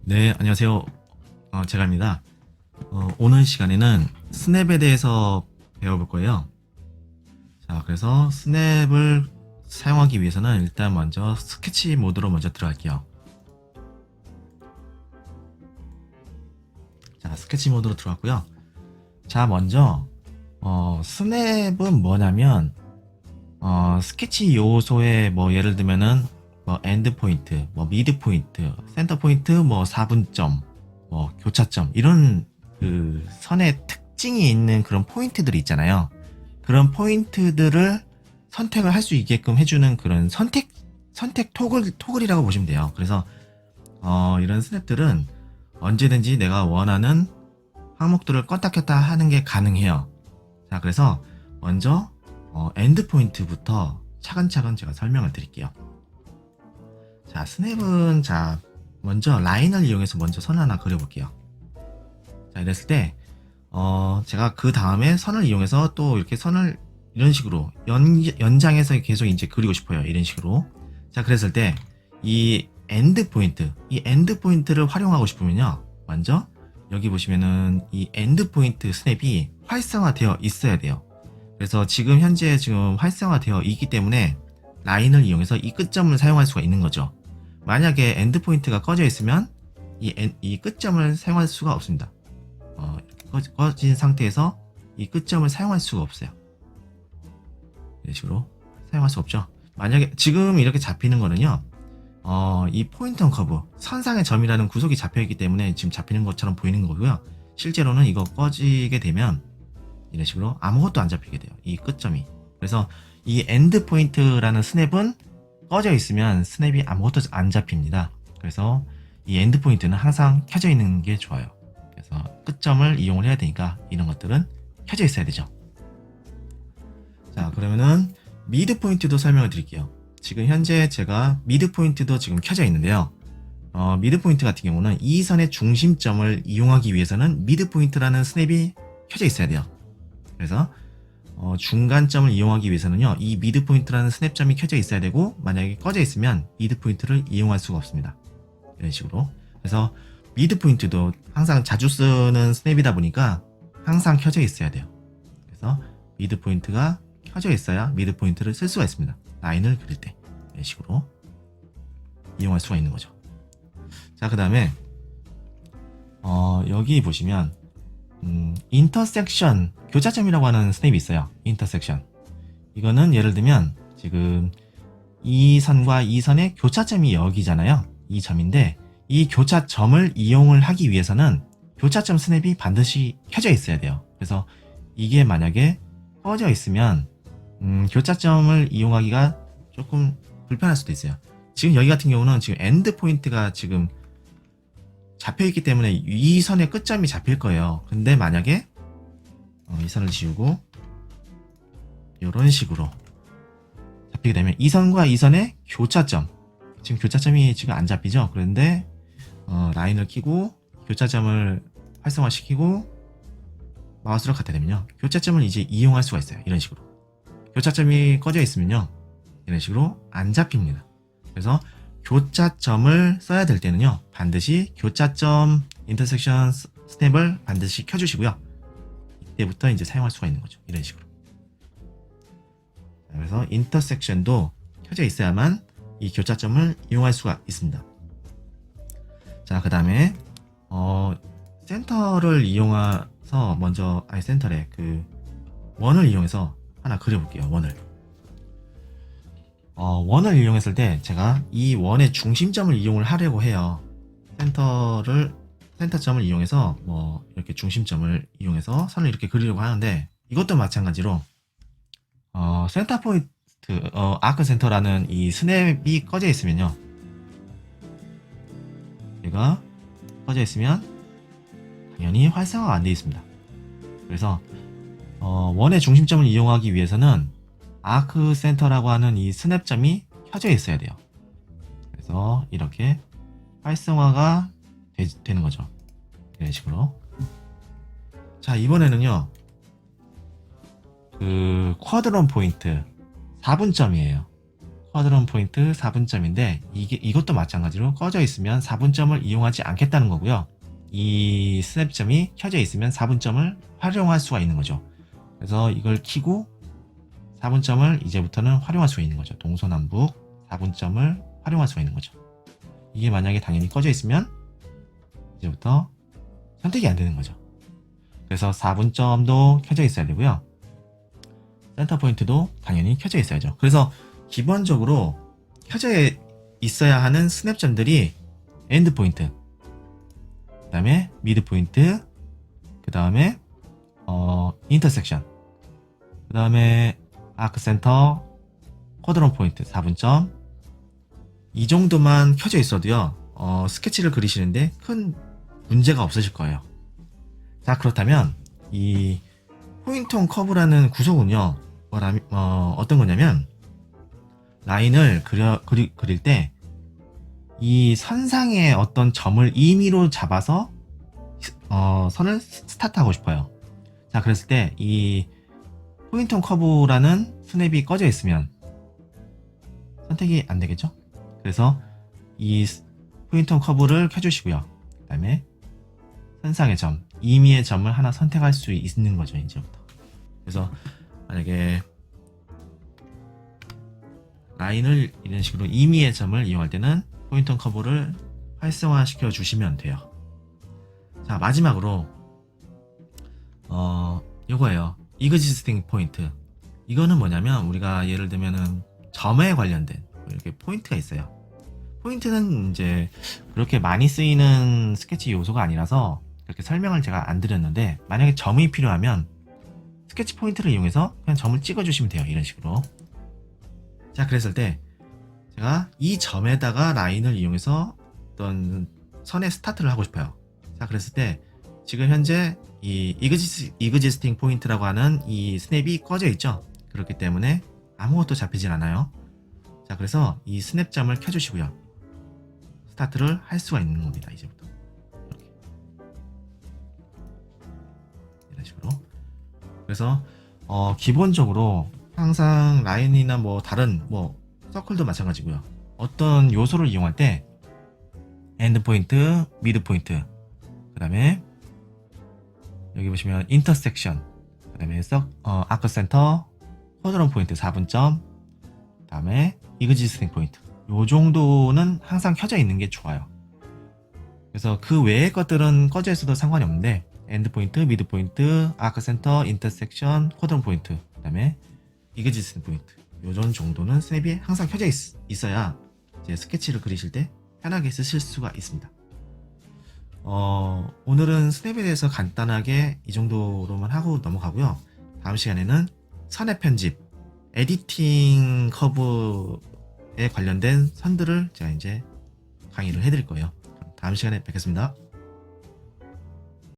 네, 안녕하세요. 제가입니다. 오늘 시간에는 스냅에 대해서 배워볼 거예요. 자, 그래서 스냅을 사용하기 위해서는 일단 먼저 스케치 모드로 먼저 들어갈게요. 자, 스케치 모드로 들어갔고요. 자, 먼저 스냅은 뭐냐면 스케치 요소에 뭐 예를 들면은 뭐 엔드 포인트, 뭐 미드 포인트, 센터 포인트, 뭐 4분점, 뭐 교차점 이런 그 선의 특징이 있는 그런 포인트들이 있잖아요. 그런 포인트들을 선택을 할 수 있게끔 해주는 그런 선택 토글이라고 보시면 돼요. 그래서 이런 스냅들은 언제든지 내가 원하는 항목들을 껐다 켰다 하는 게 가능해요. 자, 그래서 먼저 엔드 포인트부터 차근차근 제가 설명을 드릴게요. 자, 스냅은 자 먼저 라인을 이용해서 먼저 선을 하나 그려볼게요. 자, 이랬을 때 제가 그 다음에 선을 이용해서 또 이렇게 선을 이런 식으로 연장해서 계속 이제 그리고 싶어요. 이런 식으로. 자, 그랬을 때 이 엔드 포인트를 활용하고 싶으면요, 먼저 여기 보시면은 이 엔드 포인트 스냅이 활성화되어 있어야 돼요. 그래서 지금 현재 활성화되어 있기 때문에 라인을 이용해서 이 끝점을 사용할 수가 있는 거죠. 만약에 엔드 포인트가 꺼져 있으면 이 끝점을 사용할 수가 없습니다. 꺼진 상태에서 이 끝점을 사용할 수가 없어요. 이런 식으로 사용할 수 없죠. 만약에 지금 이렇게 잡히는 거는요, 이 포인트 온 커브, 선상의 점이라는 구속이 잡혀있기 때문에 지금 잡히는 것처럼 보이는 거고요. 실제로는 이거 꺼지게 되면 이런 식으로 아무것도 안 잡히게 돼요. 이 끝점이. 그래서 이 엔드 포인트라는 스냅은 꺼져 있으면 스냅이 아무것도 안 잡힙니다. 그래서 이 엔드 포인트는 항상 켜져 있는 게 좋아요. 그래서 끝점을 이용을 해야 되니까 이런 것들은 켜져 있어야 되죠. 자, 그러면은 미드 포인트도 설명을 드릴게요. 지금 현재 제가 미드 포인트도 지금 켜져 있는데요. 미드 포인트 같은 경우는 이 선의 중심점을 이용하기 위해서는 미드 포인트라는 스냅이 켜져 있어야 돼요. 그래서 중간점을 이용하기 위해서는요, 이 미드 포인트라는 스냅점이 켜져 있어야 되고, 만약에 꺼져 있으면 미드 포인트를 이용할 수가 없습니다. 이런 식으로. 그래서 미드 포인트도 항상 자주 쓰는 스냅이다 보니까 항상 켜져 있어야 돼요. 그래서 미드 포인트가 켜져 있어야 미드 포인트를 쓸 수가 있습니다. 라인을 그릴 때 이런 식으로 이용할 수가 있는 거죠. 자, 그 다음에 여기 보시면 인터섹션 교차점이라고 하는 스냅이 있어요. 인터섹션. 이거는 예를 들면 지금 이 선과 이 선의 교차점이 여기잖아요. 이 점인데 이 교차점을 이용을 하기 위해서는 교차점 스냅이 반드시 켜져 있어야 돼요. 그래서 이게 만약에 꺼져 있으면 교차점을 이용하기가 조금 불편할 수도 있어요. 지금 여기 같은 경우는 지금 엔드 포인트가 지금 잡혀있기 때문에 이 선의 끝점이 잡힐 거예요. 근데 만약에 이 선을 지우고 이런 식으로 잡히게 되면 이 선과 이 선의 교차점, 지금 교차점이 지금 안 잡히죠. 그런데 라인을 켜고 교차점을 활성화시키고 마우스를 갖다 대면요, 교차점을 이제 이용할 수가 있어요. 이런 식으로. 교차점이 꺼져 있으면요, 이런 식으로 안 잡힙니다. 그래서 교차점을 써야 될 때는요, 반드시 교차점 인터섹션 스냅을 반드시 켜주시고요. 이때부터 이제 사용할 수가 있는 거죠. 이런 식으로. 그래서 인터섹션도 켜져 있어야만 이 교차점을 이용할 수가 있습니다. 자, 그 다음에 센터를 이용해서 먼저 센터래 그 원을 이용해서 하나 그려볼게요. 원을 이용했을 때 제가 이 원의 중심점을 이용을 하려고 해요. 센터점을 이용해서 뭐 이렇게 중심점을 이용해서 선을 이렇게 그리려고 하는데, 이것도 마찬가지로 센터 포인트 아크 센터라는 이 스냅이 꺼져 있으면요, 얘가 꺼져 있으면 당연히 활성화가 안 되어 있습니다. 그래서 원의 중심점을 이용하기 위해서는 아크 센터라고 하는 이 스냅점이 켜져 있어야 돼요. 그래서 이렇게 활성화가 되는 거죠. 이런 식으로. 자, 이번에는요, 그 쿼드런 포인트 4분점이에요. 쿼드런 포인트 4분점인데 이것도 마찬가지로 꺼져 있으면 4분점을 이용하지 않겠다는 거고요. 이 스냅점이 켜져 있으면 4분점을 활용할 수가 있는 거죠. 그래서 이걸 켜고 4분점을 이제부터는 활용할 수가 있는 거죠. 동서남북 4분점을 활용할 수가 있는 거죠. 이게 만약에 당연히 꺼져 있으면 이제부터 선택이 안 되는 거죠. 그래서 4분점도 켜져 있어야 되고요. 센터 포인트도 당연히 켜져 있어야죠. 그래서 기본적으로 켜져 있어야 하는 스냅점들이 엔드 포인트, 그 다음에 미드 포인트, 그 다음에 인터섹션, 그 다음에 아크 센터, 쿼드런 포인트 4분점. 이 정도만 켜져 있어도요, 스케치를 그리시는데 큰 문제가 없으실 거예요. 자, 그렇다면 이 포인트 온 커브라는 구조는요, 어떤 거냐면 라인을 그릴 때 이 선상에 어떤 점을 임의로 잡아서 선을 스타트하고 싶어요. 자, 그랬을 때 이 포인트 온 커브라는 스냅이 꺼져 있으면 선택이 안 되겠죠? 그래서 이 포인트 온 커브를 켜주시고요. 그 다음에 선상의 점, 임의의 점을 하나 선택할 수 있는 거죠, 이제부터. 그래서 만약에 라인을 이런 식으로 임의의 점을 이용할 때는 포인트 온 커브를 활성화시켜 주시면 돼요. 자, 마지막으로 요거예요. 이그지스팅 포인트. 이거는 뭐냐면 우리가 예를 들면은 점에 관련된 이렇게 포인트가 있어요. 포인트는 이제 그렇게 많이 쓰이는 스케치 요소가 아니라서 그렇게 설명을 제가 안 드렸는데, 만약에 점이 필요하면 스케치 포인트를 이용해서 그냥 점을 찍어 주시면 돼요. 이런 식으로. 자, 그랬을 때 제가 이 점에다가 라인을 이용해서 어떤 선의 스타트를 하고 싶어요. 자, 그랬을 때 지금 현재 이 이그지스팅 포인트라고 하는 이 스냅이 꺼져 있죠. 그렇기 때문에 아무것도 잡히질 않아요. 자, 그래서 이 스냅점을 켜주시고요. 스타트를 할 수가 있는 겁니다. 이제부터 이렇게. 이런 식으로. 그래서 기본적으로 항상 라인이나 뭐 다른 뭐 서클도 마찬가지고요. 어떤 요소를 이용할 때 엔드 포인트, 미드 포인트, 그 다음에 여기 보시면 인터섹션, 그 다음에 아크 센터, 쿼드런 포인트 4분점, 그 다음에 이그지스팅 포인트. 요 정도는 항상 켜져 있는 게 좋아요. 그래서 그 외의 것들은 꺼져 있어도 상관이 없는데 엔드 포인트, 미드 포인트, 아크 센터, 인터섹션, 쿼드런 포인트, 그 다음에 이그지스팅 포인트, 요런 정도는 스냅이 항상 켜져 있어야 이제 스케치를 그리실 때 편하게 쓰실 수가 있습니다. 오늘은 스냅에 대해서 간단하게 이 정도로만 하고 넘어가고요. 다음 시간에는 선의 편집, 에디팅 커브에 관련된 선들을 제가 이제 강의를 해드릴 거예요. 다음 시간에 뵙겠습니다.